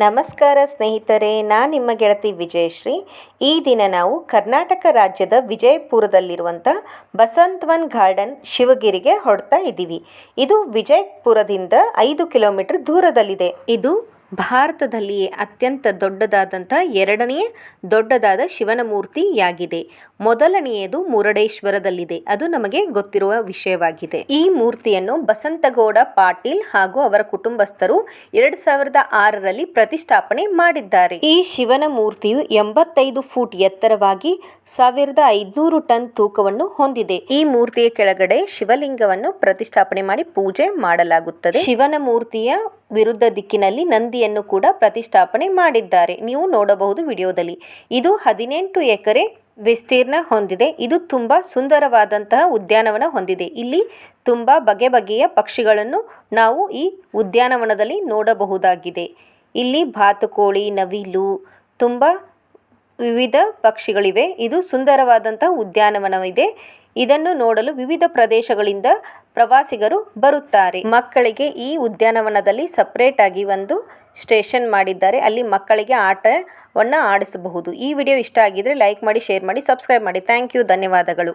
ನಮಸ್ಕಾರ ಸ್ನೇಹಿತರೆ, ನಾನು ನಿಮ್ಮ ಗೆಳತಿ ವಿಜಯಶ್ರೀ. ಈ ದಿನ ನಾವು ಕರ್ನಾಟಕ ರಾಜ್ಯದ ವಿಜಯಪುರದಲ್ಲಿರುವಂಥ ಬಸಂತವನ್ ಗಾರ್ಡನ್ ಶಿವಗಿರಿಗೆ ಹೊರಡ್ತಾ ಇದ್ದೀವಿ. ಇದು ವಿಜಯಪುರದಿಂದ 5 ಕಿಲೋಮೀಟರ್ ದೂರದಲ್ಲಿದೆ. ಇದು ಭಾರತದಲ್ಲಿಯೇ ಅತ್ಯಂತ ದೊಡ್ಡದಾದಂಥ ಎರಡನೇ ದೊಡ್ಡದಾದ ಶಿವನ ಮೂರ್ತಿಯಾಗಿದೆ. ಮೊದಲನೆಯದು ಮುರುಡೇಶ್ವರದಲ್ಲಿದೆ, ಅದು ನಮಗೆ ಗೊತ್ತಿರುವ ವಿಷಯವಾಗಿದೆ. ಈ ಮೂರ್ತಿಯನ್ನು ಬಸಂತಗೌಡ ಪಾಟೀಲ್ ಹಾಗೂ ಅವರ ಕುಟುಂಬಸ್ಥರು 2006ರಲ್ಲಿ ಪ್ರತಿಷ್ಠಾಪನೆ ಮಾಡಿದ್ದಾರೆ. ಈ ಶಿವನ ಮೂರ್ತಿಯು 85 ಫೂಟ್ ಎತ್ತರವಾಗಿ 1500 ಟನ್ ತೂಕವನ್ನು ಹೊಂದಿದೆ. ಈ ಮೂರ್ತಿಯ ಕೆಳಗಡೆ ಶಿವಲಿಂಗವನ್ನು ಪ್ರತಿಷ್ಠಾಪನೆ ಮಾಡಿ ಪೂಜೆ ಮಾಡಲಾಗುತ್ತದೆ. ಶಿವನ ಮೂರ್ತಿಯ ವಿರುದ್ಧ ದಿಕ್ಕಿನಲ್ಲಿ ನಂದಿಯನ್ನು ಕೂಡ ಪ್ರತಿಷ್ಠಾಪನೆ ಮಾಡಿದ್ದಾರೆ, ನೀವು ನೋಡಬಹುದು ವಿಡಿಯೋದಲ್ಲಿ. ಇದು 18 ಎಕರೆ ವಿಸ್ತೀರ್ಣ ಹೊಂದಿದೆ. ಇದು ತುಂಬಾ ಸುಂದರವಾದಂತಹ ಉದ್ಯಾನವನ ಹೊಂದಿದೆ. ಇಲ್ಲಿ ತುಂಬಾ ಬಗೆ ಬಗೆಯ ಪಕ್ಷಿಗಳನ್ನು ನಾವು ಈ ಉದ್ಯಾನವನದಲ್ಲಿ ನೋಡಬಹುದಾಗಿದೆ. ಇಲ್ಲಿ ಬಾತುಕೋಳಿ, ನವಿಲು, ತುಂಬಾ ವಿವಿಧ ಪಕ್ಷಿಗಳಿವೆ. ಇದು ಸುಂದರವಾದಂತಹ ಉದ್ಯಾನವನವಿದೆ. ಇದನ್ನು ನೋಡಲು ವಿವಿಧ ಪ್ರದೇಶಗಳಿಂದ ಪ್ರವಾಸಿಗರು ಬರುತ್ತಾರೆ. ಮಕ್ಕಳಿಗೆ ಈ ಉದ್ಯಾನವನದಲ್ಲಿ ಸಪರೇಟ್ ಆಗಿ ಒಂದು ಸ್ಟೇಷನ್ ಮಾಡಿದ್ದಾರೆ, ಅಲ್ಲಿ ಮಕ್ಕಳಿಗೆ ಆಟವನ್ನು ಆಡಿಸಬಹುದು. ಈ ವಿಡಿಯೋ ಇಷ್ಟ ಆಗಿದ್ರೆ ಲೈಕ್ ಮಾಡಿ, ಶೇರ್ ಮಾಡಿ, ಸಬ್ಸ್ಕ್ರೈಬ್ ಮಾಡಿ. ಥ್ಯಾಂಕ್ ಯು, ಧನ್ಯವಾದಗಳು.